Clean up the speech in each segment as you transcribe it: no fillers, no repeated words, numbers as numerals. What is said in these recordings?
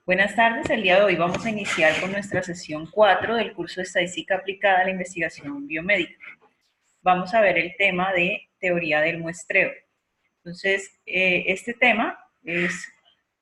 Buenas tardes, el día de hoy vamos a iniciar con nuestra sesión 4 del curso de Estadística Aplicada a la Investigación Biomédica. Vamos a ver el tema de teoría del muestreo. Entonces, este tema es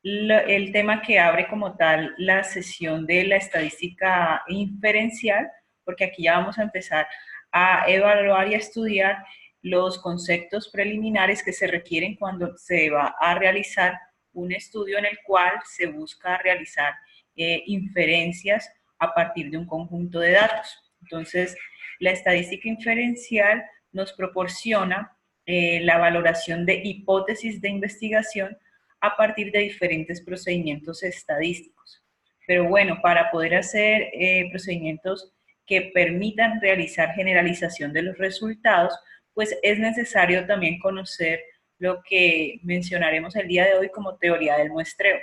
el tema que abre como tal la sesión de la estadística inferencial, porque aquí ya vamos a empezar a evaluar y a estudiar los conceptos preliminares que se requieren cuando se va a realizar un estudio en el cual se busca realizar inferencias a partir de un conjunto de datos. Entonces, la estadística inferencial nos proporciona la valoración de hipótesis de investigación a partir de diferentes procedimientos estadísticos. Pero bueno, para poder hacer procedimientos que permitan realizar generalización de los resultados, pues es necesario también conocer lo que mencionaremos el día de hoy como teoría del muestreo.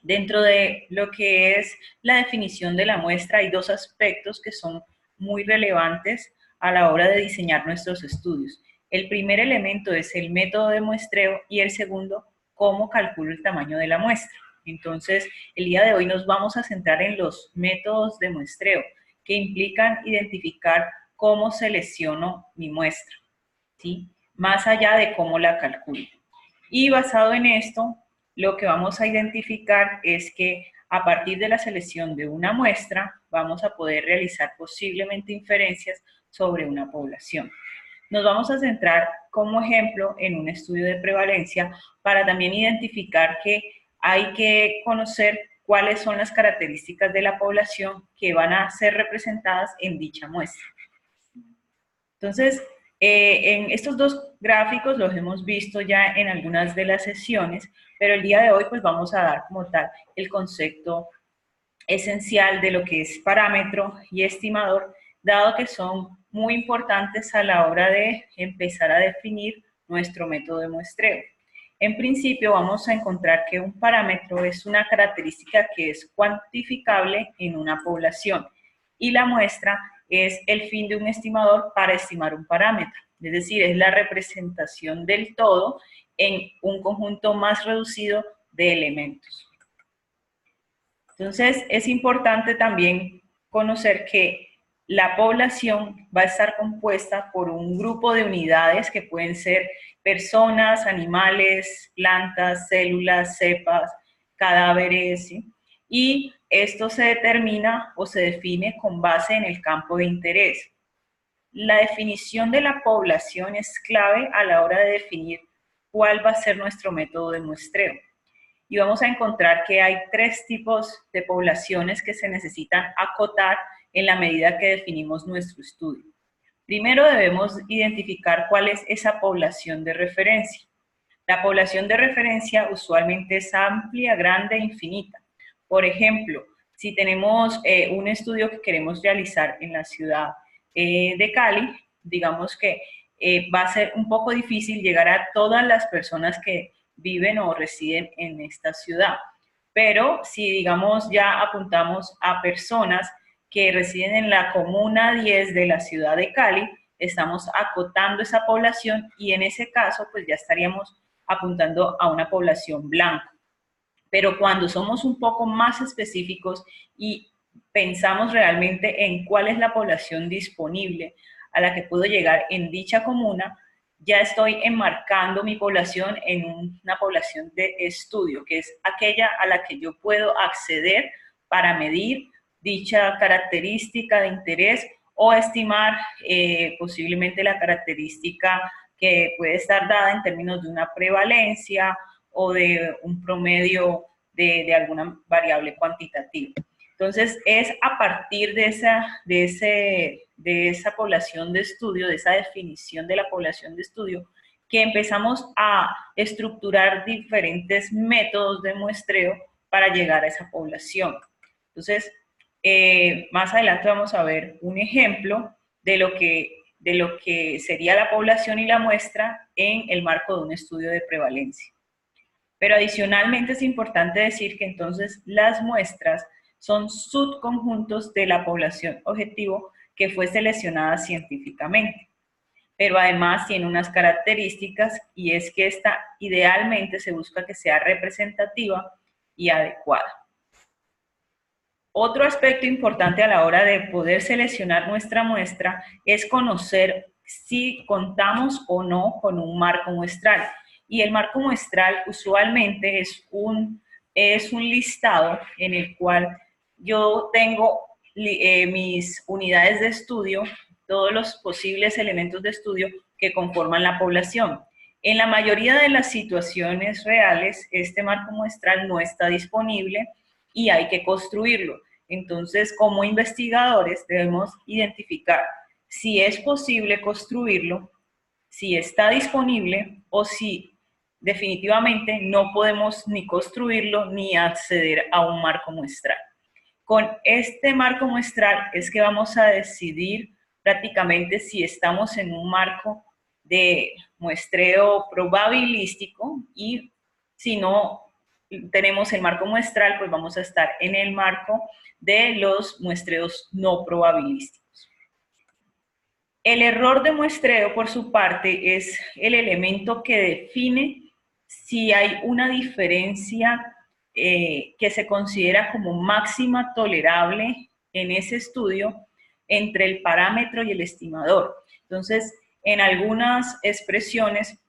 Dentro de lo que es la definición de la muestra hay dos aspectos que son muy relevantes a la hora de diseñar nuestros estudios. El primer elemento es el método de muestreo y el segundo, cómo calculo el tamaño de la muestra. Entonces, el día de hoy nos vamos a centrar en los métodos de muestreo, que implican identificar cómo selecciono mi muestra, ¿sí? Más allá de cómo la calculo. Y basado en esto, lo que vamos a identificar es que a partir de la selección de una muestra, vamos a poder realizar posiblemente inferencias sobre una población. Nos vamos a centrar como ejemplo en un estudio de prevalencia para también identificar que hay que conocer cuáles son las características de la población que van a ser representadas en dicha muestra. Entonces, en estos dos gráficos los hemos visto ya en algunas de las sesiones, pero el día de hoy pues vamos a dar como tal el concepto esencial de lo que es parámetro y estimador, dado que son muy importantes a la hora de empezar a definir nuestro método de muestreo. En principio vamos a encontrar que un parámetro es una característica que es cuantificable en una población y la muestra es el fin de un estimador para estimar un parámetro, es decir, es la representación del todo en un conjunto más reducido de elementos. Entonces, es importante también conocer que la población va a estar compuesta por un grupo de unidades que pueden ser personas, animales, plantas, células, cepas, cadáveres, ¿sí? Y esto se determina o se define con base en el campo de interés. La definición de la población es clave a la hora de definir cuál va a ser nuestro método de muestreo. Y vamos a encontrar que hay tres tipos de poblaciones que se necesitan acotar en la medida que definimos nuestro estudio. Primero debemos identificar cuál es esa población de referencia. La población de referencia usualmente es amplia, grande e infinita. Por ejemplo, si tenemos un estudio que queremos realizar en la ciudad de Cali, digamos que va a ser un poco difícil llegar a todas las personas que viven o residen en esta ciudad. Pero si, digamos, ya apuntamos a personas que residen en la comuna 10 de la ciudad de Cali, estamos acotando esa población y en ese caso, pues ya estaríamos apuntando a una población blanca. Pero cuando somos un poco más específicos y pensamos realmente en cuál es la población disponible a la que puedo llegar en dicha comuna, ya estoy enmarcando mi población en una población de estudio, que es aquella a la que yo puedo acceder para medir dicha característica de interés o estimar posiblemente la característica que puede estar dada en términos de una prevalencia o de un promedio de alguna variable cuantitativa. Entonces, es a partir de esa población de estudio, de esa definición de la población de estudio, que empezamos a estructurar diferentes métodos de muestreo para llegar a esa población. Entonces, más adelante vamos a ver un ejemplo de lo que sería la población y la muestra en el marco de un estudio de prevalencia. Pero adicionalmente es importante decir que entonces las muestras son subconjuntos de la población objetivo que fue seleccionada científicamente. Pero además tiene unas características y es que esta idealmente se busca que sea representativa y adecuada. Otro aspecto importante a la hora de poder seleccionar nuestra muestra es conocer si contamos o no con un marco muestral. Y el marco muestral usualmente es un listado en el cual yo tengo mis unidades de estudio, todos los posibles elementos de estudio que conforman la población. En la mayoría de las situaciones reales, este marco muestral no está disponible y hay que construirlo. Entonces, como investigadores debemos identificar si es posible construirlo, si está disponible o si definitivamente no podemos ni construirlo ni acceder a un marco muestral. Con este marco muestral es que vamos a decidir prácticamente si estamos en un marco de muestreo probabilístico y si no tenemos el marco muestral, pues vamos a estar en el marco de los muestreos no probabilísticos. El error de muestreo, por su parte, es el elemento que define si hay una diferencia que se considera como máxima tolerable en ese estudio entre el parámetro y el estimador. Entonces, en algunas expresiones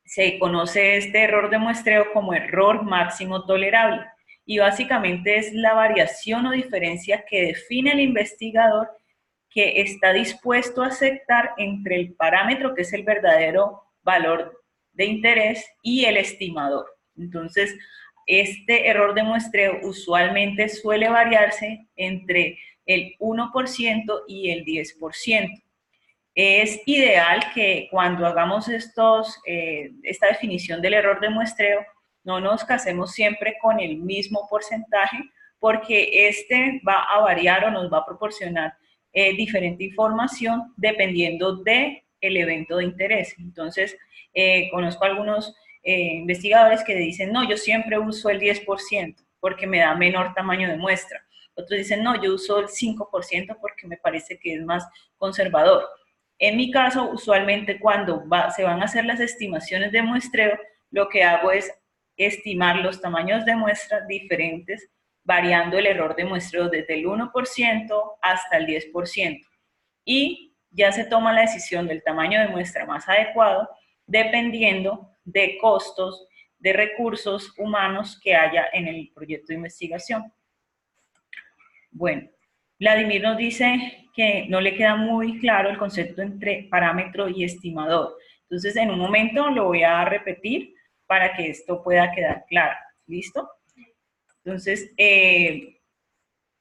se conoce este error de muestreo como error máximo tolerable y básicamente es la variación o diferencia que define el investigador que está dispuesto a aceptar entre el parámetro, que es el verdadero valor de interés, y el estimador. Entonces, este error de muestreo usualmente suele variarse entre el 1% y el 10%. Es ideal que cuando hagamos esta definición del error de muestreo, no nos casemos siempre con el mismo porcentaje, porque este va a variar o nos va a proporcionar diferente información dependiendo del evento de interés. Entonces, conozco algunos investigadores que dicen, no, yo siempre uso el 10% porque me da menor tamaño de muestra. Otros dicen, no, yo uso el 5% porque me parece que es más conservador. En mi caso, usualmente cuando se van a hacer las estimaciones de muestreo, lo que hago es estimar los tamaños de muestras diferentes, variando el error de muestreo desde el 1% hasta el 10%. Y ya se toma la decisión del tamaño de muestra más adecuado, dependiendo de costos, de recursos humanos que haya en el proyecto de investigación. Bueno, Vladimir nos dice que no le queda muy claro el concepto entre parámetro y estimador. Entonces, en un momento lo voy a repetir para que esto pueda quedar claro. ¿Listo? Entonces,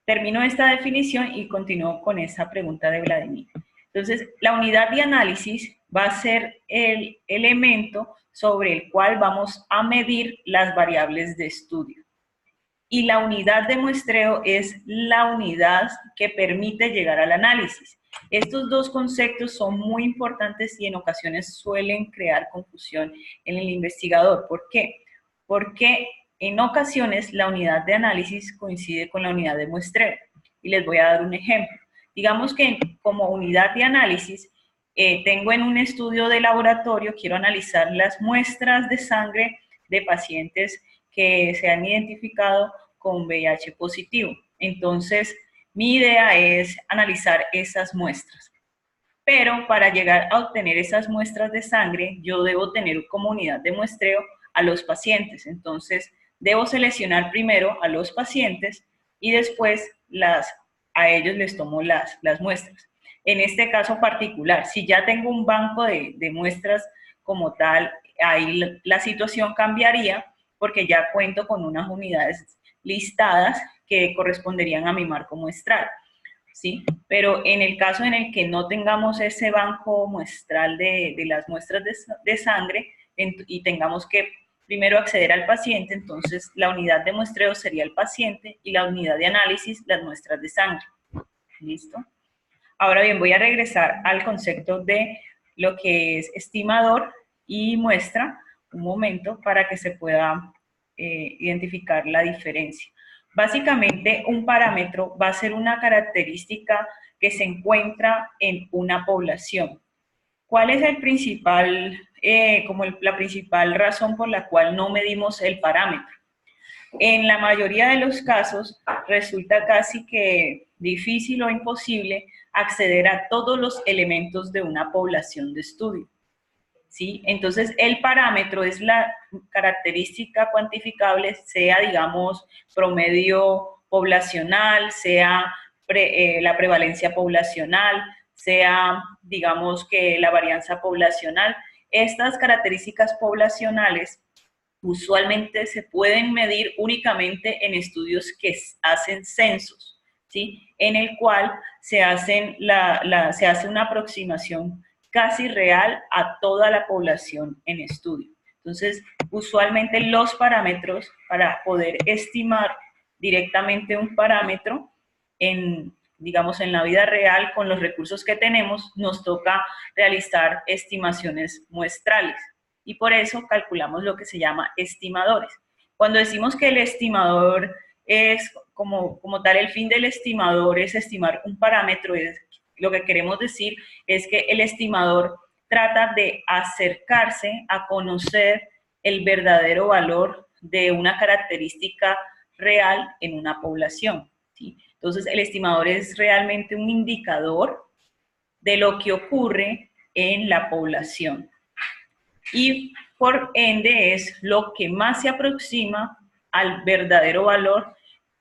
termino esta definición y continúo con esa pregunta de Vladimir. Entonces, la unidad de análisis va a ser el elemento sobre el cual vamos a medir las variables de estudio. Y la unidad de muestreo es la unidad que permite llegar al análisis. Estos dos conceptos son muy importantes y en ocasiones suelen crear confusión en el investigador. ¿Por qué? Porque en ocasiones la unidad de análisis coincide con la unidad de muestreo. Y les voy a dar un ejemplo. Digamos que como unidad de análisis tengo en un estudio de laboratorio, quiero analizar las muestras de sangre de pacientes que se han identificado con VIH positivo. Entonces, mi idea es analizar esas muestras. Pero para llegar a obtener esas muestras de sangre, yo debo tener como unidad de muestreo a los pacientes. Entonces, debo seleccionar primero a los pacientes y después a ellos les tomo las muestras. En este caso particular, si ya tengo un banco de muestras como tal, ahí la situación cambiaría porque ya cuento con unas unidades listadas que corresponderían a mi marco muestral, ¿sí? Pero en el caso en el que no tengamos ese banco muestral de las muestras de sangre y tengamos que primero acceder al paciente, entonces la unidad de muestreo sería el paciente y la unidad de análisis las muestras de sangre. ¿Listo? Ahora bien, voy a regresar al concepto de lo que es estimador y muestra, un momento, para que se pueda identificar la diferencia. Básicamente, un parámetro va a ser una característica que se encuentra en una población. ¿Cuál es el principal, la principal razón por la cual no medimos el parámetro? en la mayoría de los casos resulta casi que difícil o imposible acceder a todos los elementos de una población de estudio, ¿sí? Entonces, el parámetro es la característica cuantificable, sea, digamos, promedio poblacional, sea la prevalencia poblacional, sea, digamos, que la varianza poblacional. Estas características poblacionales usualmente se pueden medir únicamente en estudios que hacen censos, ¿sí? En el cual se hace una aproximación casi real a toda la población en estudio. Entonces, usualmente los parámetros para poder estimar directamente un parámetro digamos, en la vida real, con los recursos que tenemos, nos toca realizar estimaciones muestrales. Y por eso calculamos lo que se llama estimadores. Cuando decimos que el estimador es como tal, el fin del estimador es estimar un parámetro, lo que queremos decir es que el estimador trata de acercarse a conocer el verdadero valor de una característica real en una población, ¿sí? Entonces, el estimador es realmente un indicador de lo que ocurre en la población. Y por ende es lo que más se aproxima al verdadero valor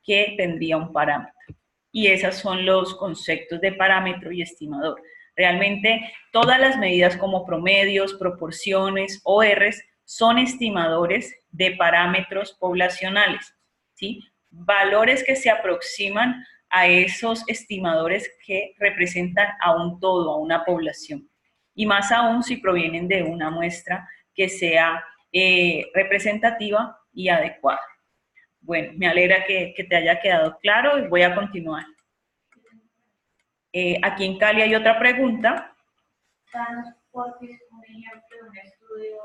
que tendría un parámetro. Y esos son los conceptos de parámetro y estimador. Realmente todas las medidas como promedios, proporciones, ORs, son estimadores de parámetros poblacionales, ¿sí? Valores que se aproximan a esos estimadores que representan a un todo, a una población. Y más aún si provienen de una muestra que sea representativa y adecuada. Bueno, me alegra que te haya quedado claro y voy a continuar. Aquí en Cali hay otra pregunta. Danos, por un ejemplo de un estudio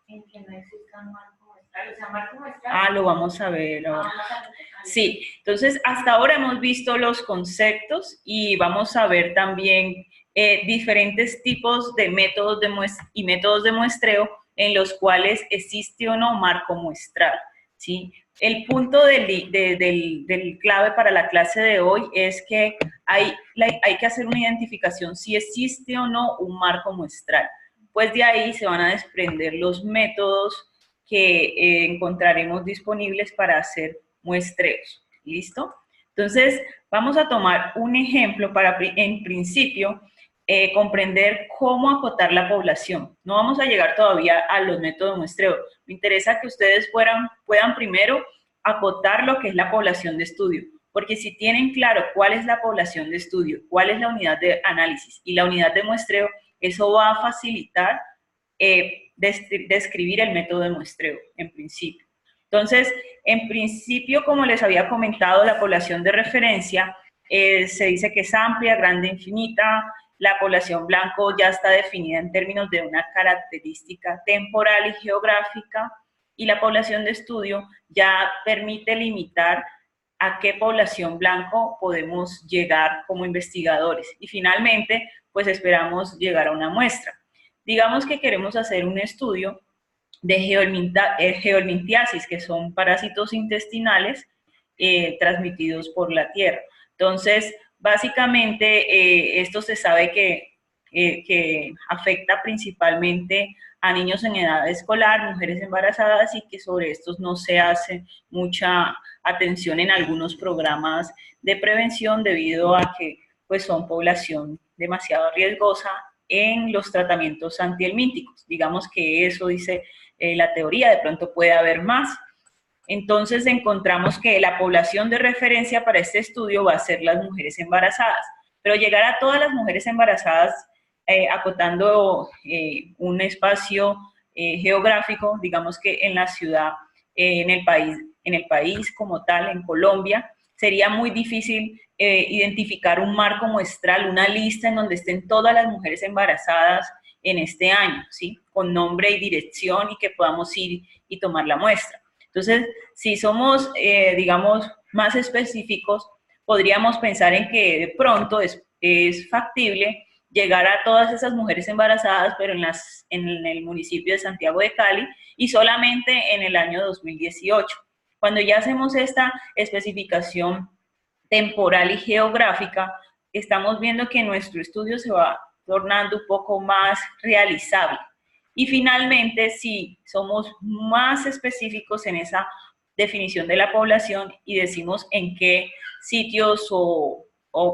en que no exista un marco muestral, o sea, marco muestral. Lo vamos a ver ahora. Sí, entonces hasta ahora hemos visto los conceptos y vamos a ver también diferentes tipos de métodos y métodos de muestreo en los cuales existe o no marco muestral, ¿sí? El punto del clave para la clase de hoy es que hay que hacer una identificación si existe o no un marco muestral. Pues de ahí se van a desprender los métodos que encontraremos disponibles para hacer muestreos. ¿Listo? Entonces, vamos a tomar un ejemplo para, en principio, comprender cómo acotar la población. No vamos a llegar todavía a los métodos de muestreo. Me interesa que ustedes puedan primero acotar lo que es la población de estudio, porque si tienen claro cuál es la población de estudio, cuál es la unidad de análisis y la unidad de muestreo, eso va a facilitar describir el método de muestreo, en principio. Entonces, en principio, como les había comentado, la población de referencia se dice que es amplia, grande, infinita. La población blanco ya está definida en términos de una característica temporal y geográfica, y la población de estudio ya permite limitar a qué población blanco podemos llegar como investigadores. Y finalmente, pues esperamos llegar a una muestra. Digamos que queremos hacer un estudio de geohelminthiasis, que son parásitos intestinales transmitidos por la tierra. Entonces, básicamente, esto se sabe que afecta principalmente a niños en edad escolar, mujeres embarazadas, y que sobre estos no se hace mucha atención en algunos programas de prevención debido a que pues, son población demasiado riesgosa en los tratamientos antihelmínticos. Digamos que eso dice la teoría, de pronto puede haber más. Entonces encontramos que la población de referencia para este estudio va a ser las mujeres embarazadas, pero llegar a todas las mujeres embarazadas acotando un espacio geográfico, digamos que en la ciudad, en el país como tal, en Colombia, sería muy difícil identificar un marco muestral, una lista en donde estén todas las mujeres embarazadas en este año, ¿sí? Con nombre y dirección y que podamos ir y tomar la muestra. Entonces, si somos, digamos, más específicos, podríamos pensar en que de pronto es factible llegar a todas esas mujeres embarazadas, pero en el municipio de Santiago de Cali y solamente en el año 2018. Cuando ya hacemos esta especificación temporal y geográfica, estamos viendo que nuestro estudio se va tornando un poco más realizable. Y finalmente, si somos más específicos en esa definición de la población y decimos en qué sitios o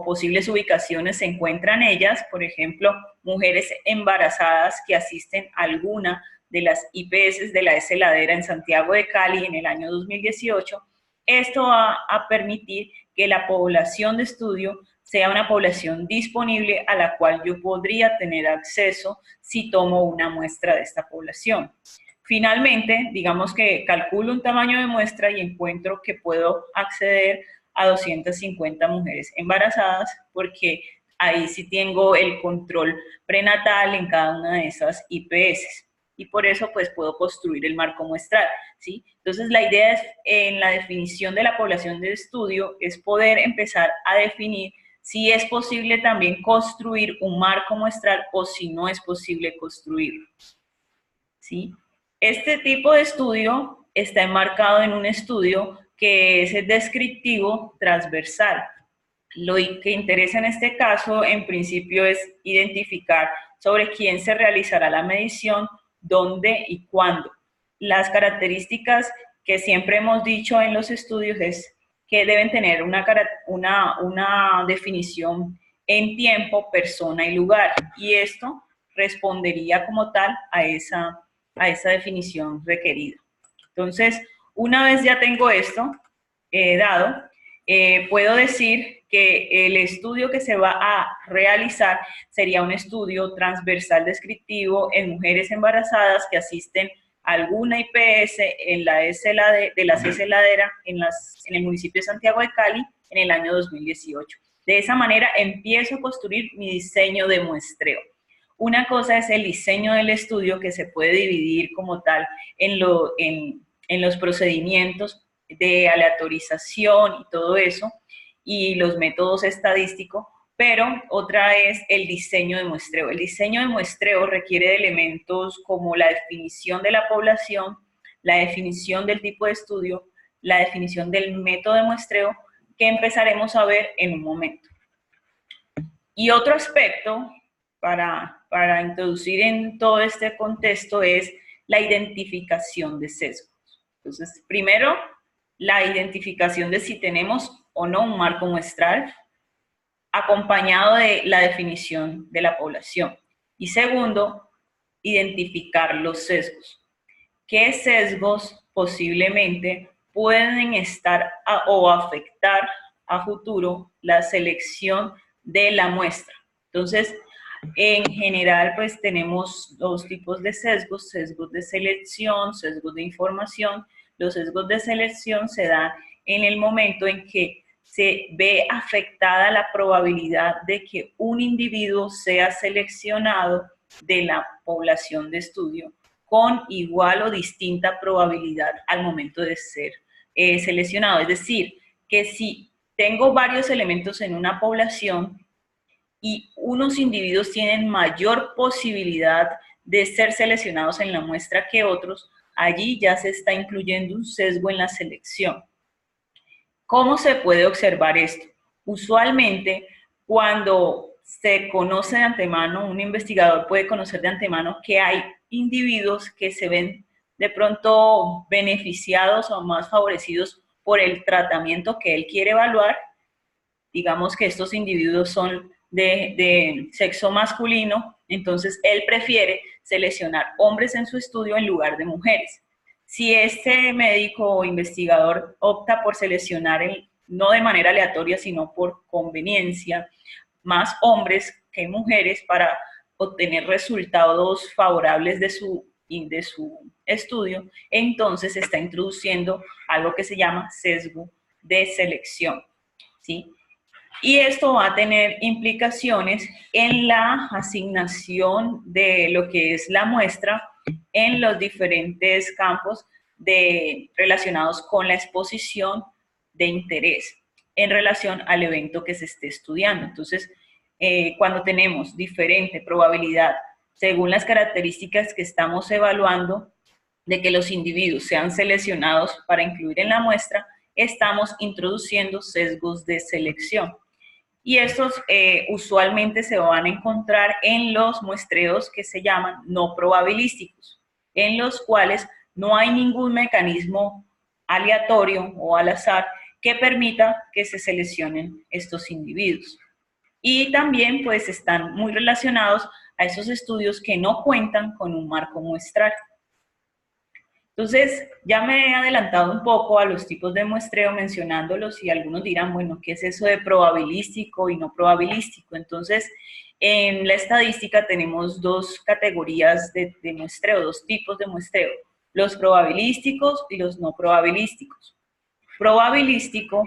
posibles ubicaciones se encuentran ellas, por ejemplo, mujeres embarazadas que asisten a alguna de las IPS de la S Ladera en Santiago de Cali en el año 2018, esto va a permitir que la población de estudio sea una población disponible a la cual yo podría tener acceso si tomo una muestra de esta población. Finalmente, digamos que calculo un tamaño de muestra y encuentro que puedo acceder a 250 mujeres embarazadas porque ahí sí tengo el control prenatal en cada una de esas IPS. Y por eso pues puedo construir el marco muestral, ¿sí? Entonces la idea es, en la definición de la población de estudio, es poder empezar a definir si es posible también construir un marco muestral o si no es posible construirlo, ¿sí? Este tipo de estudio está enmarcado en un estudio que es el descriptivo transversal. Lo que interesa en este caso, en principio, es identificar sobre quién se realizará la medición, dónde y cuándo. Las características que siempre hemos dicho en los estudios es que deben tener una definición en tiempo, persona y lugar, y esto respondería como tal a esa definición requerida. Entonces, una vez ya tengo esto dado, puedo decir que el estudio que se va a realizar sería un estudio transversal descriptivo en mujeres embarazadas que asisten a alguna IPS en la de las S Ladera en el municipio de Santiago de Cali en el año 2018. De esa manera empiezo a construir mi diseño de muestreo. Una cosa es el diseño del estudio, que se puede dividir como tal en los procedimientos de aleatorización y todo eso, y los métodos estadísticos, pero otra es el diseño de muestreo. El diseño de muestreo requiere de elementos como la definición de la población, la definición del tipo de estudio, la definición del método de muestreo, que empezaremos a ver en un momento. Y otro aspecto para introducir en todo este contexto es la identificación de sesgos. Entonces, primero, la identificación de si tenemos o no un marco muestral, acompañado de la definición de la población. Y segundo, identificar los sesgos. ¿Qué sesgos posiblemente pueden estar o afectar a futuro la selección de la muestra? Entonces, en general, pues tenemos dos tipos de sesgos: sesgos de selección, sesgos de información. Los sesgos de selección se dan en el momento en que se ve afectada la probabilidad de que un individuo sea seleccionado de la población de estudio con igual o distinta probabilidad al momento de ser seleccionado. Es decir, que si tengo varios elementos en una población y unos individuos tienen mayor posibilidad de ser seleccionados en la muestra que otros, allí ya se está incluyendo un sesgo en la selección. ¿Cómo se puede observar esto? Usualmente, cuando se conoce de antemano, un investigador puede conocer de antemano que hay individuos que se ven de pronto beneficiados o más favorecidos por el tratamiento que él quiere evaluar. Digamos que estos individuos son de sexo masculino, entonces él prefiere seleccionar hombres en su estudio en lugar de mujeres. Si este médico o investigador opta por seleccionar, no de manera aleatoria, sino por conveniencia, más hombres que mujeres para obtener resultados favorables de su estudio, entonces está introduciendo algo que se llama sesgo de selección, ¿sí? Y esto va a tener implicaciones en la asignación de lo que es la muestra en los diferentes campos relacionados con la exposición de interés en relación al evento que se esté estudiando. Entonces, cuando tenemos diferente probabilidad según las características que estamos evaluando, de que los individuos sean seleccionados para incluir en la muestra, estamos introduciendo sesgos de selección. Y estos usualmente se van a encontrar en los muestreos que se llaman no probabilísticos, en los cuales no hay ningún mecanismo aleatorio o al azar que permita que se seleccionen estos individuos. Y también pues están muy relacionados a esos estudios que no cuentan con un marco muestral. Entonces, ya me he adelantado un poco a los tipos de muestreo mencionándolos y algunos dirán, bueno, ¿qué es eso de probabilístico y no probabilístico? Entonces, en la estadística tenemos dos categorías de muestreo, dos tipos de muestreo, los probabilísticos y los no probabilísticos. Probabilístico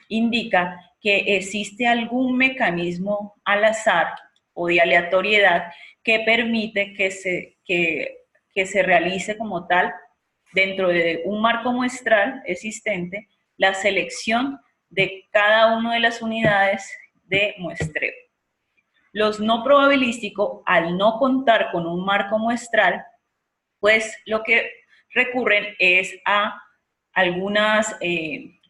indica que existe algún mecanismo al azar o de aleatoriedad que permite que se realice como tal dentro de un marco muestral existente, la selección de cada una de las unidades de muestreo. Los no probabilísticos, al no contar con un marco muestral, pues lo que recurren es a algunas,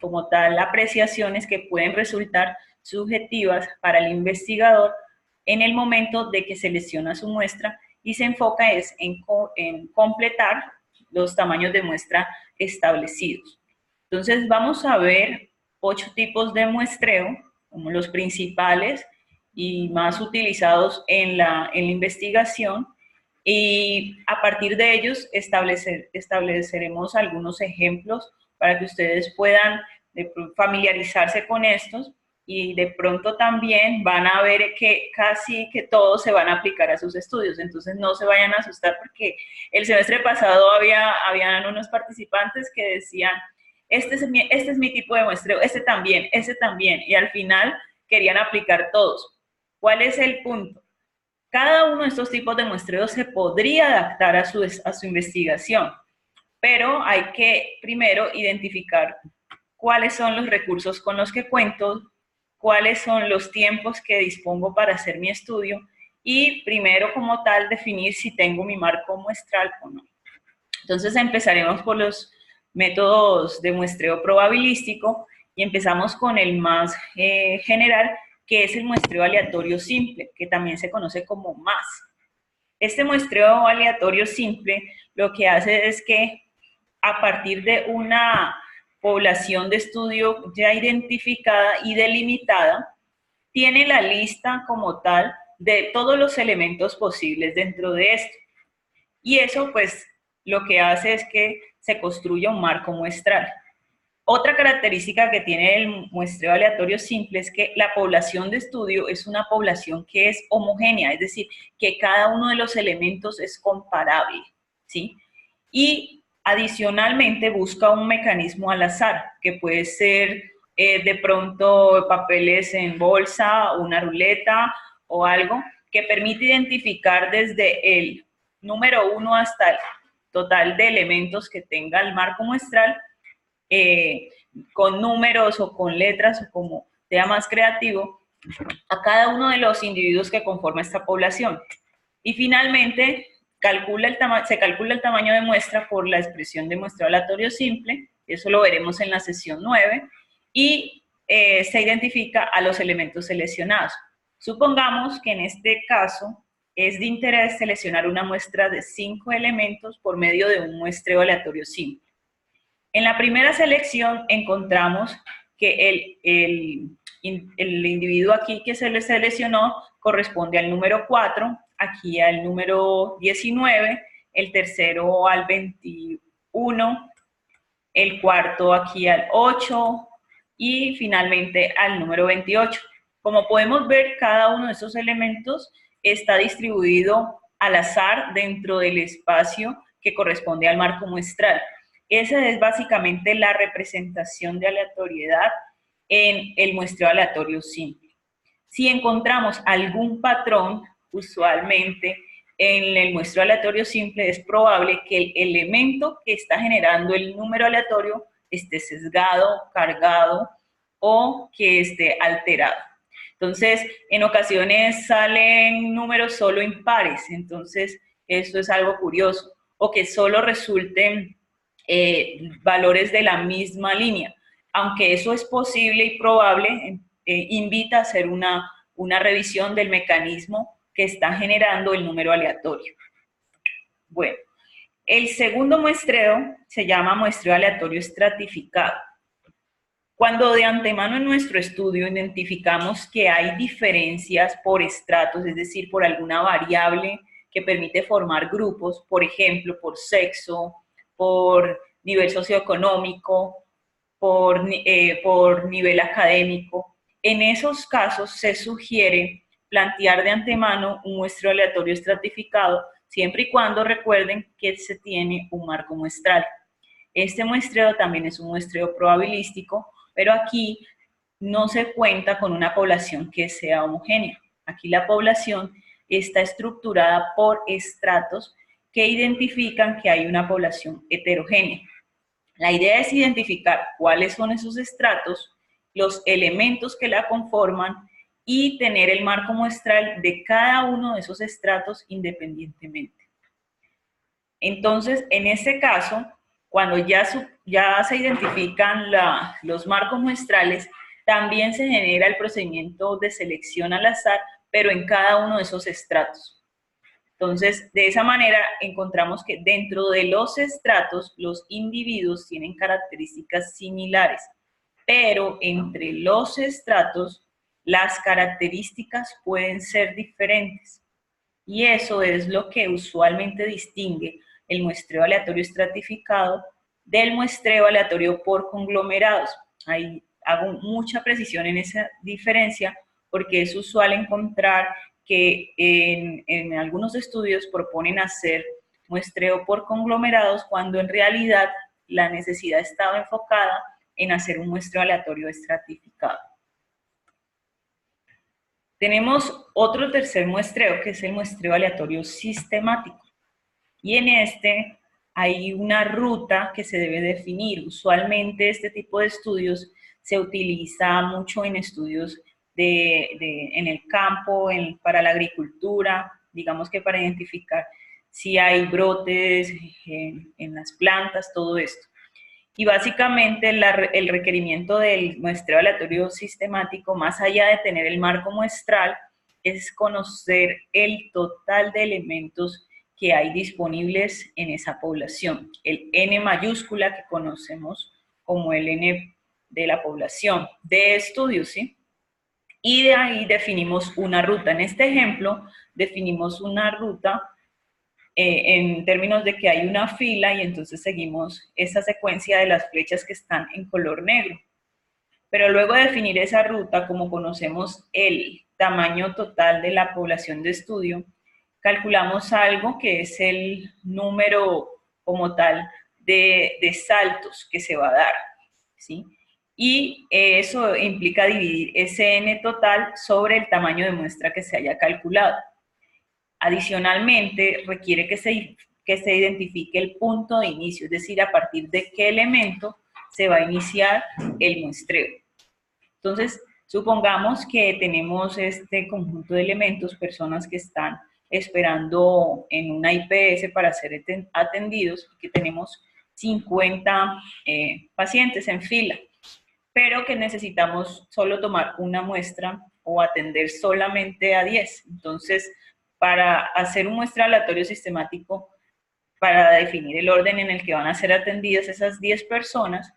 como tal, apreciaciones que pueden resultar subjetivas para el investigador en el momento de que selecciona su muestra y se enfoca es en completar los tamaños de muestra establecidos. Entonces vamos a ver 8 tipos de muestreo, como los principales y más utilizados en la investigación, y a partir de ellos estableceremos algunos ejemplos para que ustedes puedan familiarizarse con estos y de pronto también van a ver que casi que todos se van a aplicar a sus estudios, entonces no se vayan a asustar porque el semestre pasado habían unos participantes que decían, este es mi tipo de muestreo, este también, y al final querían aplicar todos. ¿Cuál es el punto? Cada uno de estos tipos de muestreo se podría adaptar a su investigación, pero hay que primero identificar cuáles son los recursos con los que cuento, cuáles son los tiempos que dispongo para hacer mi estudio y primero como tal definir si tengo mi marco muestral o no. Entonces empezaremos por los métodos de muestreo probabilístico y empezamos con el más general, que es el muestreo aleatorio simple, que también se conoce como MAS. Este muestreo aleatorio simple lo que hace es que a partir de una población de estudio ya identificada y delimitada, tiene la lista como tal de todos los elementos posibles dentro de esto. Y eso pues lo que hace es que se construya un marco muestral. Otra característica que tiene el muestreo aleatorio simple es que la población de estudio es una población que es homogénea, es decir, que cada uno de los elementos es comparable, ¿sí? Y adicionalmente busca un mecanismo al azar, que puede ser de pronto papeles en bolsa, una ruleta o algo, que permite identificar desde el número 1 hasta el total de elementos que tenga el marco muestral, con números o con letras o como sea más creativo, a cada uno de los individuos que conforma esta población. Y finalmente, se calcula el tamaño de muestra por la expresión de muestreo aleatorio simple, eso lo veremos en la sesión 9, y se identifica a los elementos seleccionados. Supongamos que en este caso es de interés seleccionar una muestra de 5 elementos por medio de un muestreo aleatorio simple. En la primera selección encontramos que el individuo aquí que se le seleccionó corresponde al número 4, aquí al número 19, el tercero al 21, el cuarto aquí al 8 y finalmente al número 28. Como podemos ver, cada uno de esos elementos está distribuido al azar dentro del espacio que corresponde al marco muestral. Esa es básicamente la representación de aleatoriedad en el muestreo aleatorio simple. Si encontramos algún patrón, usualmente en el muestreo aleatorio simple es probable que el elemento que está generando el número aleatorio esté sesgado, cargado o que esté alterado. Entonces, en ocasiones salen números solo impares, entonces esto es algo curioso. o que solo resulten valores de la misma línea. Aunque eso es posible y probable, invita a hacer una revisión del mecanismo que está generando el número aleatorio. Bueno, el segundo muestreo se llama muestreo aleatorio estratificado. Cuando de antemano en nuestro estudio identificamos que hay diferencias por estratos, es decir, por alguna variable que permite formar grupos, por ejemplo, por sexo, por nivel socioeconómico, por nivel académico, en esos casos se sugiere plantear de antemano un muestreo aleatorio estratificado, siempre y cuando recuerden que se tiene un marco muestral. Este muestreo también es un muestreo probabilístico, pero aquí no se cuenta con una población que sea homogénea. Aquí la población está estructurada por estratos que identifican que hay una población heterogénea. La idea es identificar cuáles son esos estratos, los elementos que la conforman y tener el marco muestral de cada uno de esos estratos independientemente. Entonces, en este caso, cuando ya se identifican los marcos muestrales, también se genera el procedimiento de selección al azar, pero en cada uno de esos estratos. Entonces, de esa manera encontramos que dentro de los estratos, los individuos tienen características similares, pero entre los estratos, las características pueden ser diferentes. Y eso es lo que usualmente distingue el muestreo aleatorio estratificado del muestreo aleatorio por conglomerados. Ahí hago mucha precisión en esa diferencia porque es usual encontrar que en algunos estudios proponen hacer muestreo por conglomerados cuando en realidad la necesidad estaba enfocada en hacer un muestreo aleatorio estratificado. Tenemos otro tercer muestreo, que es el muestreo aleatorio sistemático. Y en este hay una ruta que se debe definir. Usualmente este tipo de estudios se utiliza mucho en estudios en el campo, para la agricultura, digamos que para identificar si hay brotes en las plantas, todo esto. Y básicamente el requerimiento del muestreo aleatorio sistemático, más allá de tener el marco muestral, es conocer el total de elementos que hay disponibles en esa población. El N mayúscula que conocemos como el N de la población de estudio, ¿sí? Y de ahí definimos una ruta. En este ejemplo, definimos una ruta en términos de que hay una fila y entonces seguimos esa secuencia de las flechas que están en color negro. Pero luego de definir esa ruta, como conocemos el tamaño total de la población de estudio, calculamos algo que es el número como tal de saltos que se va a dar, ¿sí? Y eso implica dividir ese N total sobre el tamaño de muestra que se haya calculado. Adicionalmente, requiere que se identifique el punto de inicio, es decir, a partir de qué elemento se va a iniciar el muestreo. Entonces, supongamos que tenemos este conjunto de elementos, personas que están esperando en una IPS para ser atendidos, y que tenemos 50 pacientes en fila, pero que necesitamos solo tomar una muestra o atender solamente a 10. Entonces, para hacer un muestreo aleatorio sistemático, para definir el orden en el que van a ser atendidas esas 10 personas,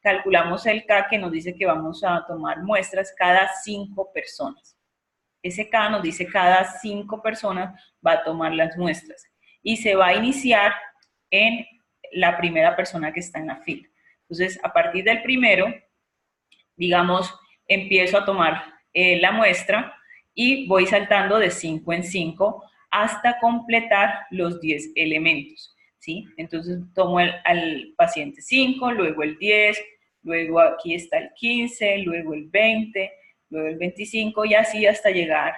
calculamos el K que nos dice que vamos a tomar muestras cada 5 personas. Ese K nos dice cada 5 personas va a tomar las muestras. Y se va a iniciar en la primera persona que está en la fila. Entonces, a partir del primero, digamos, empiezo a tomar la muestra y voy saltando de 5 en 5 hasta completar los 10 elementos, ¿sí? Entonces tomo al paciente 5, luego el 10, luego aquí está el 15, luego el 20, luego el 25 y así hasta llegar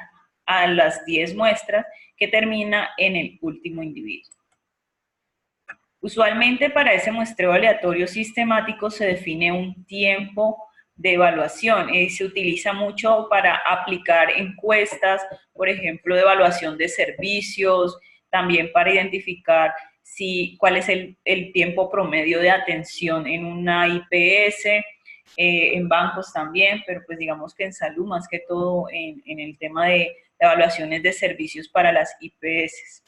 a las 10 muestras que termina en el último individuo. Usualmente para ese muestreo aleatorio sistemático se define un tiempo de evaluación. Se utiliza mucho para aplicar encuestas, por ejemplo, de evaluación de servicios, también para identificar cuál es el tiempo promedio de atención en una IPS, en bancos también, pero pues digamos que en salud, más que todo en el tema de evaluaciones de servicios para las IPS.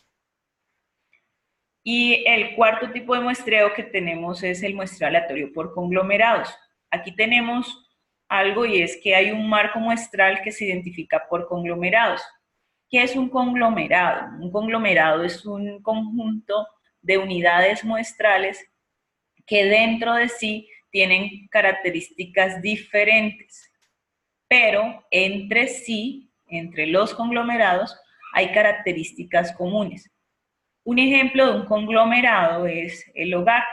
Y el cuarto tipo de muestreo que tenemos es el muestreo aleatorio por conglomerados. Aquí tenemos algo y es que hay un marco muestral que se identifica por conglomerados. ¿Qué es un conglomerado? Un conglomerado es un conjunto de unidades muestrales que dentro de sí tienen características diferentes, pero entre sí, entre los conglomerados, hay características comunes. Un ejemplo de un conglomerado es el hogar.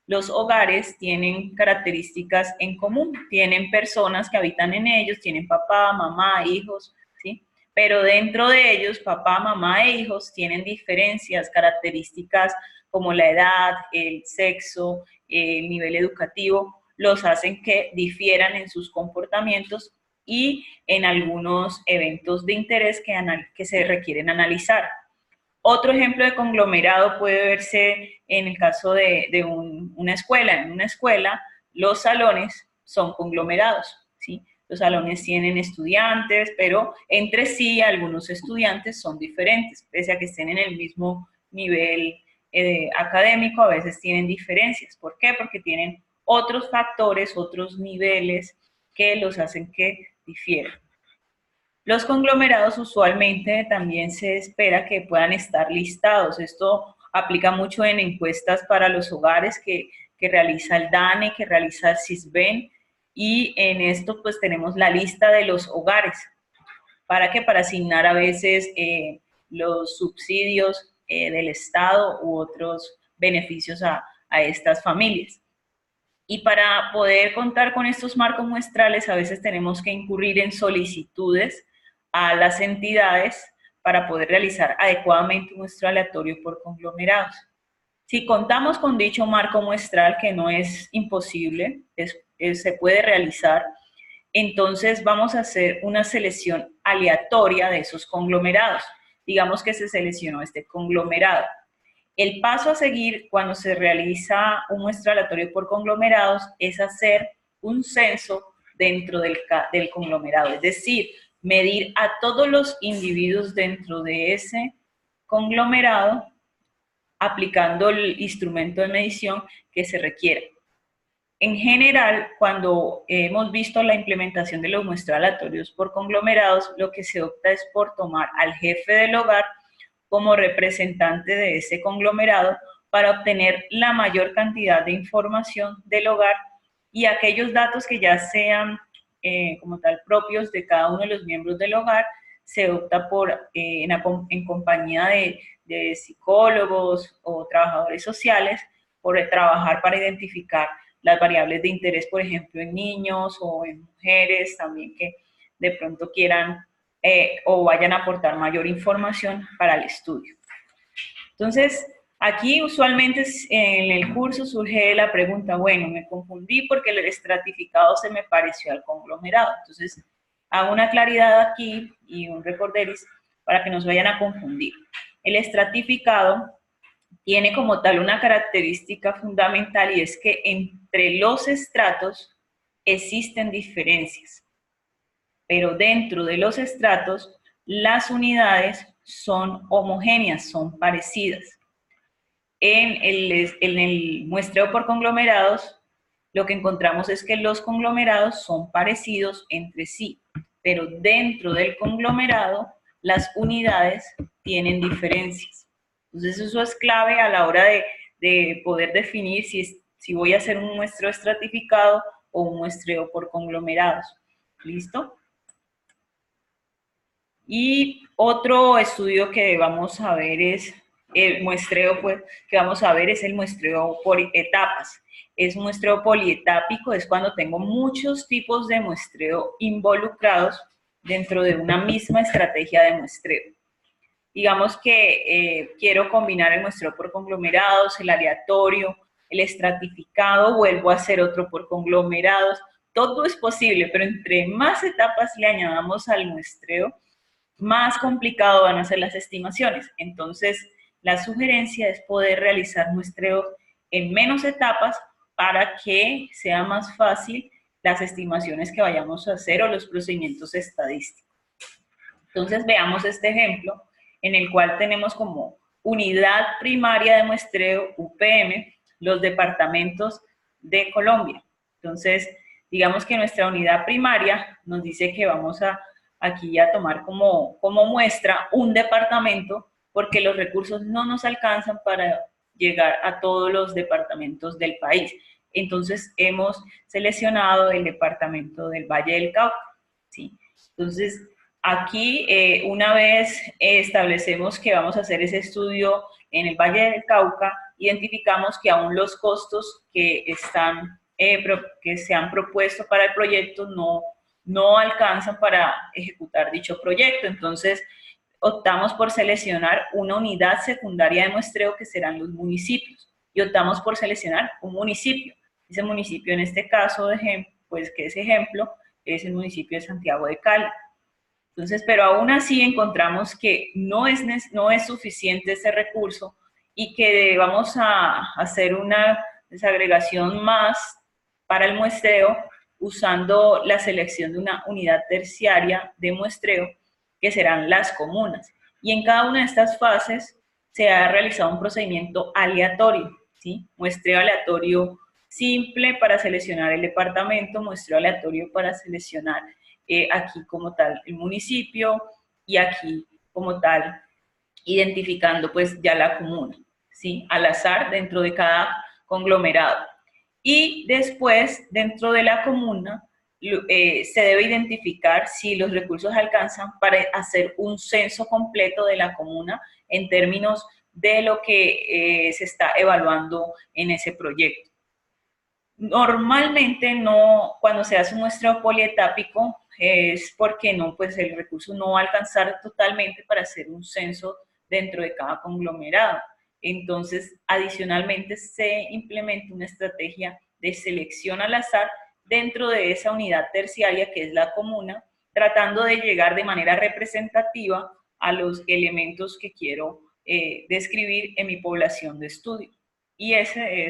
Los hogares tienen características en común, tienen personas que habitan en ellos, tienen papá, mamá, hijos, ¿sí? Pero dentro de ellos, papá, mamá e hijos tienen diferencias, características como la edad, el sexo, el nivel educativo, los hacen que difieran en sus comportamientos y en algunos eventos de interés que se requieren analizar. Otro ejemplo de conglomerado puede verse en el caso de una escuela. En una escuela, los salones son conglomerados, ¿sí? Los salones tienen estudiantes, pero entre sí algunos estudiantes son diferentes, pese a que estén en el mismo nivel académico, a veces tienen diferencias. ¿Por qué? Porque tienen otros factores, otros niveles que los hacen que difieran. Los conglomerados usualmente también se espera que puedan estar listados. Esto aplica mucho en encuestas para los hogares que realiza el DANE, que realiza el CISBEN, y en esto pues tenemos la lista de los hogares. ¿Para qué? Para asignar a veces los subsidios del Estado u otros beneficios a estas familias. Y para poder contar con estos marcos muestrales, a veces tenemos que incurrir en solicitudes a las entidades para poder realizar adecuadamente un muestreo aleatorio por conglomerados. Si contamos con dicho marco muestral, que no es imposible, se puede realizar, entonces vamos a hacer una selección aleatoria de esos conglomerados. Digamos que se seleccionó este conglomerado. El paso a seguir cuando se realiza un muestreo aleatorio por conglomerados es hacer un censo dentro del conglomerado, es decir, medir a todos los individuos dentro de ese conglomerado aplicando el instrumento de medición que se requiera. En general, cuando hemos visto la implementación de los muestreos aleatorios por conglomerados, lo que se opta es por tomar al jefe del hogar como representante de ese conglomerado para obtener la mayor cantidad de información del hogar y aquellos datos que ya sean como tal propios de cada uno de los miembros del hogar, se opta por, en compañía de psicólogos o trabajadores sociales, por trabajar para identificar las variables de interés, por ejemplo, en niños o en mujeres también que de pronto quieran o vayan a aportar mayor información para el estudio. Entonces, aquí usualmente en el curso surge la pregunta, bueno, me confundí porque el estratificado se me pareció al conglomerado. Entonces, hago una claridad aquí y un recorderis para que no se vayan a confundir. El estratificado tiene como tal una característica fundamental y es que entre los estratos existen diferencias, pero dentro de los estratos las unidades son homogéneas, son parecidas. En el muestreo por conglomerados, lo que encontramos es que los conglomerados son parecidos entre sí, pero dentro del conglomerado las unidades tienen diferencias. Entonces eso es clave a la hora de poder definir si voy a hacer un muestreo estratificado o un muestreo por conglomerados. ¿Listo? Y otro estudio que vamos a ver es el muestreo, pues, que vamos a ver es el muestreo por etapas. Es un muestreo polietápico, es cuando tengo muchos tipos de muestreo involucrados dentro de una misma estrategia de muestreo. Digamos que quiero combinar el muestreo por conglomerados, el aleatorio, el estratificado, vuelvo a hacer otro por conglomerados. Todo es posible, pero entre más etapas le añadamos al muestreo, más complicado van a ser las estimaciones. Entonces, la sugerencia es poder realizar muestreos en menos etapas para que sea más fácil las estimaciones que vayamos a hacer o los procedimientos estadísticos. Entonces veamos este ejemplo en el cual tenemos como unidad primaria de muestreo, UPM, los departamentos de Colombia. Entonces, digamos que nuestra unidad primaria nos dice que vamos aquí a tomar como muestra un departamento porque los recursos no nos alcanzan para llegar a todos los departamentos del país. Entonces, hemos seleccionado el departamento del Valle del Cauca, ¿sí? Entonces, aquí, una vez establecemos que vamos a hacer ese estudio en el Valle del Cauca, identificamos que aún los costos que se han propuesto para el proyecto no alcanzan para ejecutar dicho proyecto. Entonces, optamos por seleccionar una unidad secundaria de muestreo que serán los municipios y optamos por seleccionar un municipio. Ese municipio en este caso, pues que es ejemplo, es el municipio de Santiago de Cali. Entonces, pero aún así encontramos que no es suficiente ese recurso y que vamos a hacer una desagregación más para el muestreo usando la selección de una unidad terciaria de muestreo que serán las comunas. Y en cada una de estas fases se ha realizado un procedimiento aleatorio, ¿sí? Muestreo aleatorio simple para seleccionar el departamento, muestreo aleatorio para seleccionar aquí como tal el municipio y aquí como tal identificando pues ya la comuna, ¿sí? Al azar dentro de cada conglomerado. Y después dentro de la comuna se debe identificar si los recursos alcanzan para hacer un censo completo de la comuna en términos de lo que se está evaluando en ese proyecto. Normalmente no, cuando se hace un muestreo polietápico es porque pues el recurso no va a alcanzar totalmente para hacer un censo dentro de cada conglomerado. Entonces, adicionalmente se implementa una estrategia de selección al azar dentro de esa unidad terciaria que es la comuna, tratando de llegar de manera representativa a los elementos que quiero describir en mi población de estudio. Y ese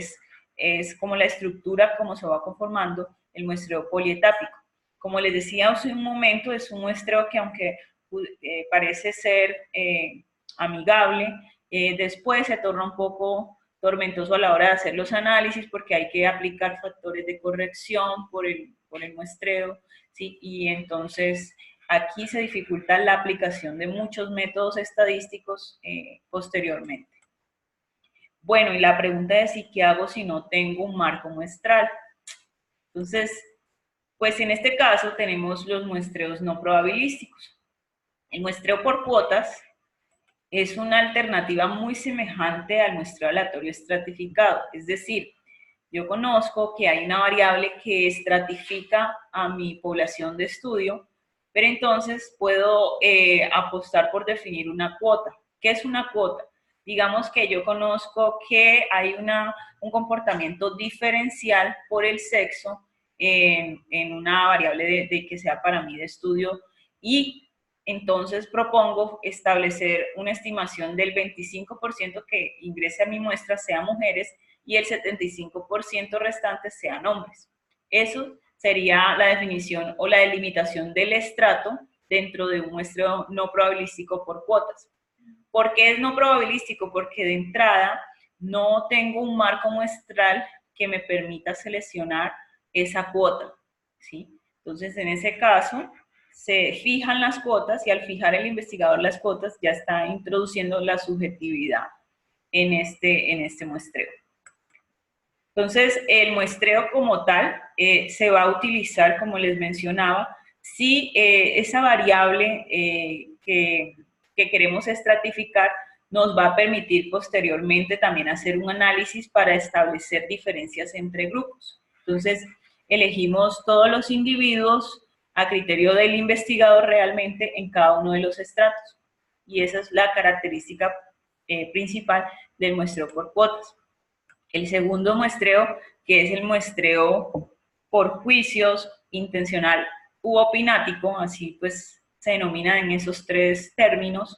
es como la estructura, como se va conformando el muestreo polietápico. Como les decía hace un momento, es un muestreo que aunque parece ser amigable, después se torna un poco tormentoso a la hora de hacer los análisis porque hay que aplicar factores de corrección por el muestreo, ¿sí? Y entonces aquí se dificulta la aplicación de muchos métodos estadísticos posteriormente. Bueno, y la pregunta es, ¿y qué hago si no tengo un marco muestral? Entonces, pues en este caso tenemos los muestreos no probabilísticos. El muestreo por cuotas es una alternativa muy semejante al muestreo aleatorio estratificado, es decir, yo conozco que hay una variable que estratifica a mi población de estudio, pero entonces puedo apostar por definir una cuota. ¿Qué es una cuota? Digamos que yo conozco que hay un comportamiento diferencial por el sexo en una variable de que sea para mí de estudio y entonces propongo establecer una estimación del 25% que ingrese a mi muestra sean mujeres y el 75% restante sean hombres. Eso sería la definición o la delimitación del estrato dentro de un muestreo no probabilístico por cuotas. ¿Por qué es no probabilístico? Porque de entrada no tengo un marco muestral que me permita seleccionar esa cuota, ¿sí? Entonces, en ese caso, se fijan las cuotas y al fijar el investigador las cuotas ya está introduciendo la subjetividad en este muestreo. Entonces, el muestreo como tal se va a utilizar, como les mencionaba, si esa variable que queremos estratificar nos va a permitir posteriormente también hacer un análisis para establecer diferencias entre grupos. Entonces, elegimos todos los individuos a criterio del investigador realmente en cada uno de los estratos. Y esa es la característica principal del muestreo por cuotas. El segundo muestreo, que es el muestreo por juicios, intencional u opinático, así pues se denomina en esos tres términos,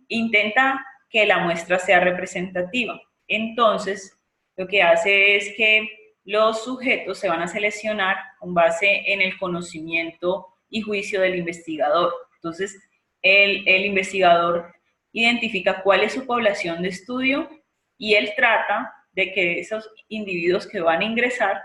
intenta que la muestra sea representativa. Entonces, lo que hace es que los sujetos se van a seleccionar con base en el conocimiento y juicio del investigador. Entonces, el investigador identifica cuál es su población de estudio y él trata de que esos individuos que van a ingresar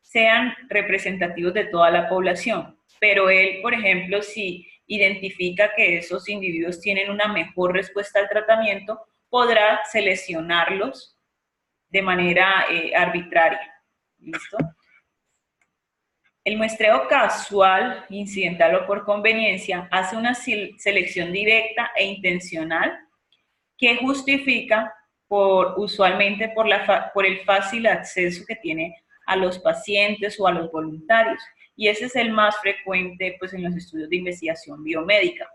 sean representativos de toda la población. Pero él, por ejemplo, si identifica que esos individuos tienen una mejor respuesta al tratamiento, podrá seleccionarlos de manera arbitraria. ¿Listo? El muestreo casual, incidental o por conveniencia hace una selección directa e intencional que justifica usualmente por el fácil acceso que tiene a los pacientes o a los voluntarios. Y ese es el más frecuente pues, en los estudios de investigación biomédica.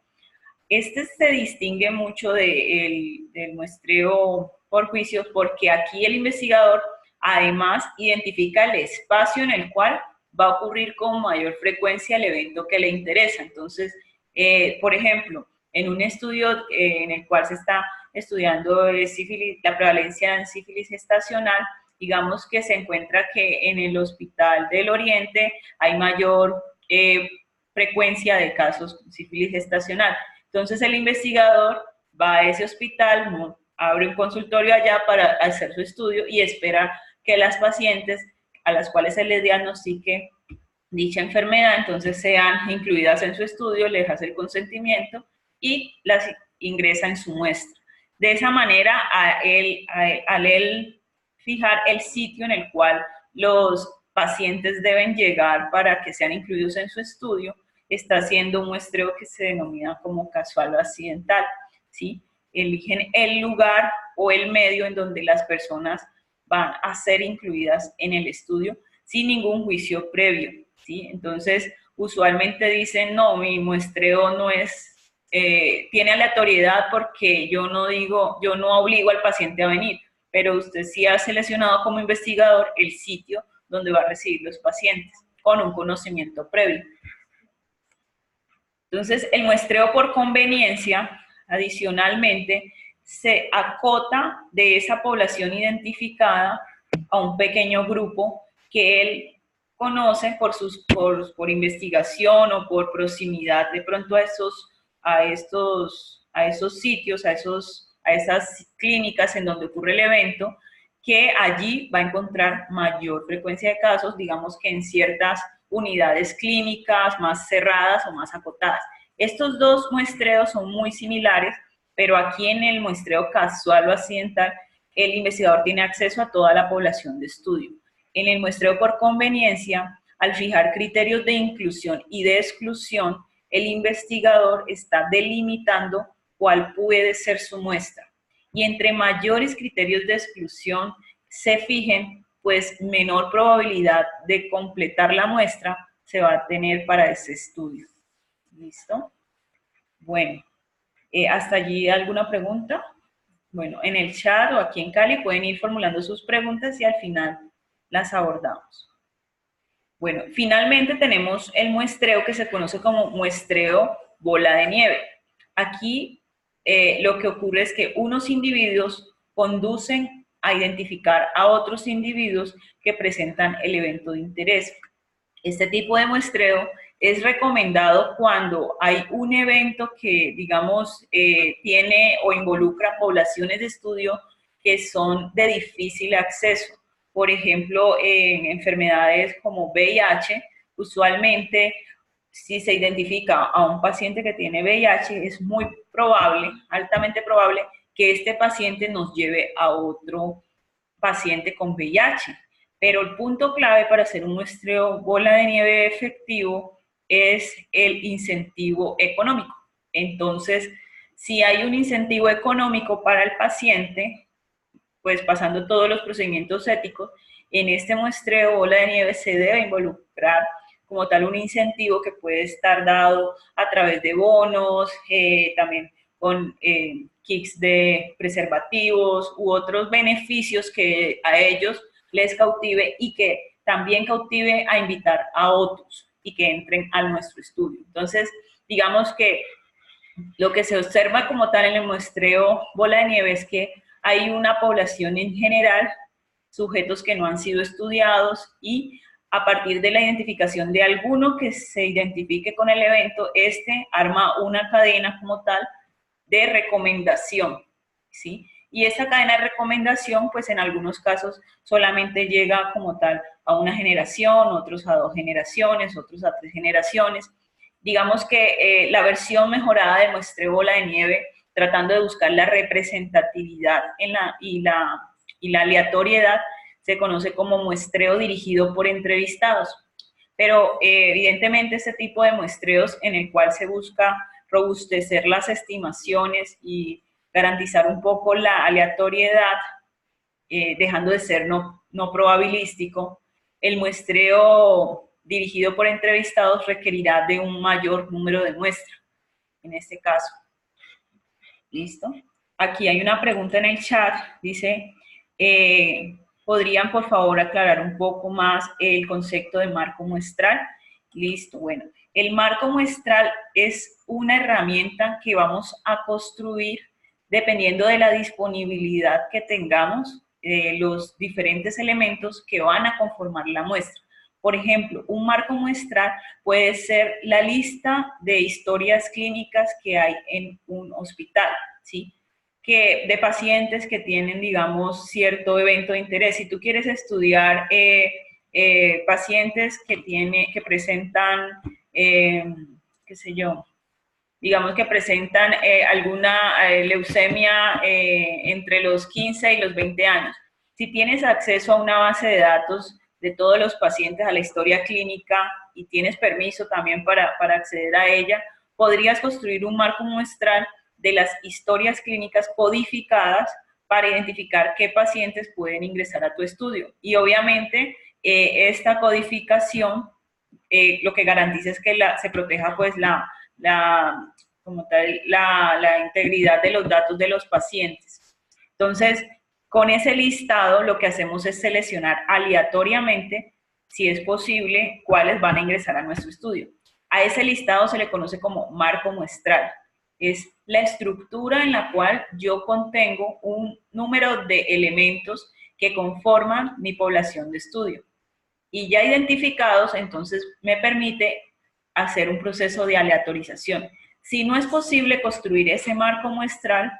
Este se distingue mucho del muestreo por juicios porque aquí el investigador además identifica el espacio en el cual va a ocurrir con mayor frecuencia el evento que le interesa. Entonces, por ejemplo, en un estudio en el cual se está estudiando sífilis, la prevalencia en sífilis gestacional, digamos que se encuentra que en el Hospital del Oriente hay mayor frecuencia de casos con sífilis gestacional. Entonces el investigador va a ese hospital, abre un consultorio allá para hacer su estudio y espera que las pacientes a las cuales se les diagnostique dicha enfermedad, entonces sean incluidas en su estudio, les hace el consentimiento y las ingresa en su muestra. De esa manera, al él fijar el sitio en el cual los pacientes deben llegar para que sean incluidos en su estudio, está haciendo un muestreo que se denomina como casual o accidental, ¿sí? Eligen el lugar o el medio en donde las personas van a ser incluidas en el estudio sin ningún juicio previo, ¿sí? Entonces, usualmente dicen, no, mi muestreo no es, tiene aleatoriedad porque yo no obligo al paciente a venir, pero usted sí ha seleccionado como investigador el sitio donde va a recibir los pacientes con un conocimiento previo. Entonces, el muestreo por conveniencia, adicionalmente, se acota de esa población identificada a un pequeño grupo que él conoce por investigación o por proximidad de pronto a esos sitios, a esas clínicas en donde ocurre el evento, que allí va a encontrar mayor frecuencia de casos, digamos que en ciertas unidades clínicas más cerradas o más acotadas. Estos dos muestreos son muy similares, pero aquí en el muestreo casual o accidental, el investigador tiene acceso a toda la población de estudio. En el muestreo por conveniencia, al fijar criterios de inclusión y de exclusión, el investigador está delimitando cuál puede ser su muestra. Y entre mayores criterios de exclusión se fijen, pues menor probabilidad de completar la muestra se va a tener para ese estudio. ¿Listo? Bueno, ¿hasta allí alguna pregunta? Bueno, en el chat o aquí en Cali pueden ir formulando sus preguntas y al final las abordamos. Bueno, finalmente tenemos el muestreo que se conoce como muestreo bola de nieve. Aquí lo que ocurre es que unos individuos conducen a identificar a otros individuos que presentan el evento de interés. Este tipo de muestreo es recomendado cuando hay un evento que, digamos, tiene o involucra poblaciones de estudio que son de difícil acceso. Por ejemplo, en enfermedades como VIH, usualmente si se identifica a un paciente que tiene VIH, es muy probable, altamente probable, que este paciente nos lleve a otro paciente con VIH. Pero el punto clave para hacer un muestreo bola de nieve efectivo es el incentivo económico. Entonces, si hay un incentivo económico para el paciente, pues pasando todos los procedimientos éticos, en este muestreo bola de nieve se debe involucrar como tal un incentivo que puede estar dado a través de bonos, también con kits de preservativos u otros beneficios que a ellos les cautive y que también cautive a invitar a otros y que entren a nuestro estudio. Entonces, digamos que Lo que se observa como tal en el muestreo bola de nieve es que hay una población en general, sujetos que no han sido estudiados, y a partir de la identificación de alguno que se identifique con el evento, este arma una cadena como tal de recomendación, ¿sí? Y esa cadena de recomendación, pues en algunos casos solamente llega como tal a una generación, otros a 2 generaciones, otros a 3 generaciones. Digamos que la versión mejorada de muestreo bola de nieve, tratando de buscar la representatividad y la aleatoriedad, se conoce como muestreo dirigido por entrevistados. Pero evidentemente este tipo de muestreos en el cual se busca robustecer las estimaciones y garantizar un poco la aleatoriedad, dejando de ser no probabilístico, el muestreo dirigido por entrevistados requerirá de un mayor número de muestras, en este caso. ¿Listo? Aquí hay una pregunta en el chat, dice, ¿podrían por favor aclarar un poco más el concepto de marco muestral? Listo, bueno. El marco muestral es una herramienta que vamos a construir dependiendo de la disponibilidad que tengamos de los diferentes elementos que van a conformar la muestra. Por ejemplo, un marco muestral puede ser la lista de historias clínicas que hay en un hospital, ¿sí? De pacientes que tienen, digamos, cierto evento de interés. Si tú quieres estudiar pacientes que presentan, qué sé yo, digamos que presentan alguna leucemia entre los 15 y los 20 años. Si tienes acceso a una base de datos de todos los pacientes, a la historia clínica, y tienes permiso también para acceder a ella, podrías construir un marco muestral de las historias clínicas codificadas para identificar qué pacientes pueden ingresar a tu estudio. Y obviamente esta codificación lo que garantiza es que se proteja pues como tal, la integridad de los datos de los pacientes. Entonces, con ese listado lo que hacemos es seleccionar aleatoriamente, si es posible, cuáles van a ingresar a nuestro estudio. A ese listado se le conoce como marco muestral. Es la estructura en la cual yo contengo un número de elementos que conforman mi población de estudio. Y ya identificados, entonces me permite hacer un proceso de aleatorización. Si no es posible construir ese marco muestral,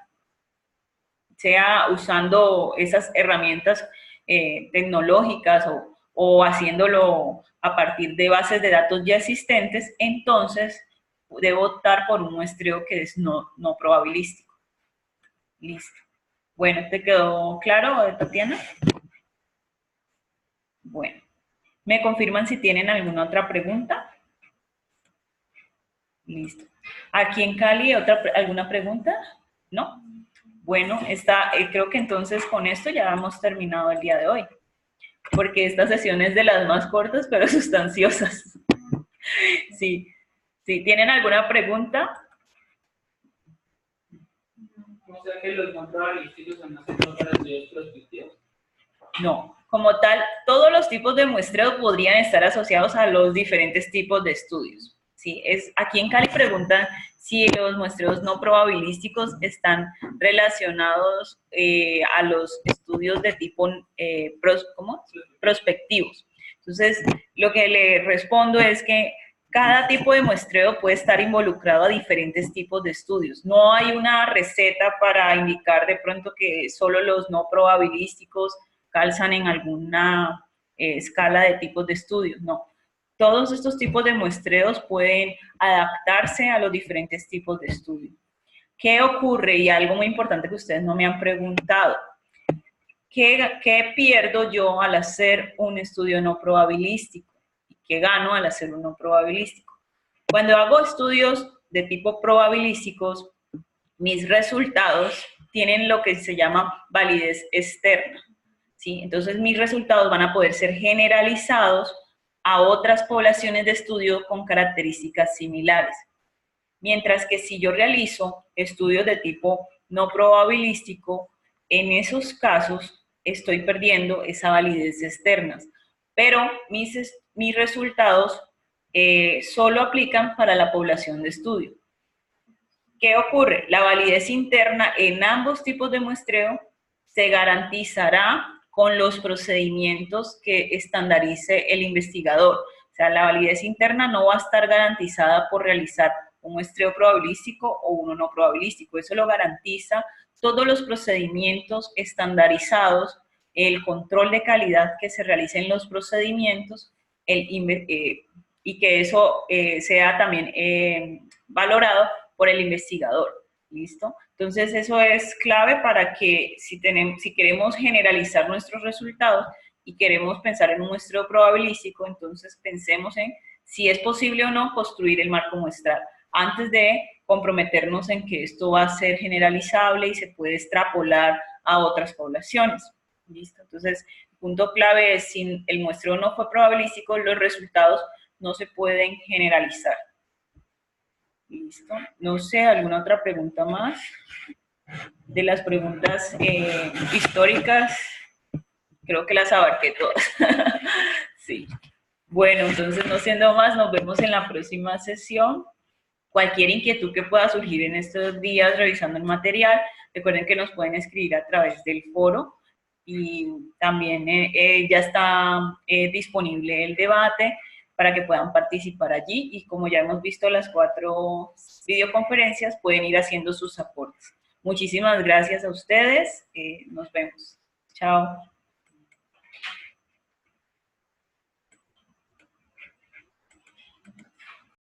sea usando esas herramientas tecnológicas o haciéndolo a partir de bases de datos ya existentes, entonces debo optar por un muestreo que es no probabilístico. Listo. Bueno, ¿te quedó claro, Tatiana? Bueno. ¿Me confirman si tienen alguna otra pregunta? Listo. ¿Aquí en Cali alguna pregunta? ¿No? Bueno, creo que entonces con esto ya hemos terminado el día de hoy, porque esta sesión es de las más cortas pero sustanciosas. Sí, sí. ¿Tienen alguna pregunta? O sea que los no probabilísticos son más para estudios prospectivos. No, como tal, todos los tipos de muestreo podrían estar asociados a los diferentes tipos de estudios. ¿Sí? Aquí en Cali preguntan si los muestreos no probabilísticos están relacionados a los estudios de tipo prospectivos. Entonces, lo que le respondo es que cada tipo de muestreo puede estar involucrado a diferentes tipos de estudios. No hay una receta para indicar de pronto que solo los no probabilísticos calzan en alguna escala de tipos de estudios, no. Todos estos tipos de muestreos pueden adaptarse a los diferentes tipos de estudio. ¿Qué ocurre? Y algo muy importante que ustedes no me han preguntado. ¿Qué pierdo yo al hacer un estudio no probabilístico? ¿Y qué gano al hacer un no probabilístico? Cuando hago estudios de tipo probabilísticos, mis resultados tienen lo que se llama validez externa. ¿Sí? Entonces mis resultados van a poder ser generalizados a otras poblaciones de estudio con características similares. Mientras que si yo realizo estudios de tipo no probabilístico, en esos casos estoy perdiendo esa validez externa. Pero mis resultados solo aplican para la población de estudio. ¿Qué ocurre? La validez interna en ambos tipos de muestreo se garantizará con los procedimientos que estandarice el investigador. O sea, la validez interna no va a estar garantizada por realizar un muestreo probabilístico o uno no probabilístico. Eso lo garantiza todos los procedimientos estandarizados, el control de calidad que se realice en los procedimientos, y que eso sea también valorado por el investigador. ¿Listo? Entonces, eso es clave para que si queremos generalizar nuestros resultados y queremos pensar en un muestreo probabilístico, entonces pensemos en si es posible o no construir el marco muestral, antes de comprometernos en que esto va a ser generalizable y se puede extrapolar a otras poblaciones. ¿Listo? Entonces, el punto clave es, si el muestreo no fue probabilístico, los resultados no se pueden generalizar. Listo. No sé, ¿alguna otra pregunta más? De las preguntas históricas, creo que las abarqué todas. Sí. Bueno, entonces, no siendo más, nos vemos en la próxima sesión. Cualquier inquietud que pueda surgir en estos días revisando el material, recuerden que nos pueden escribir a través del foro, y también ya está disponible el debate para que puedan participar allí, y como ya hemos visto las 4 videoconferencias, pueden ir haciendo sus aportes. Muchísimas gracias a ustedes, nos vemos. Chao.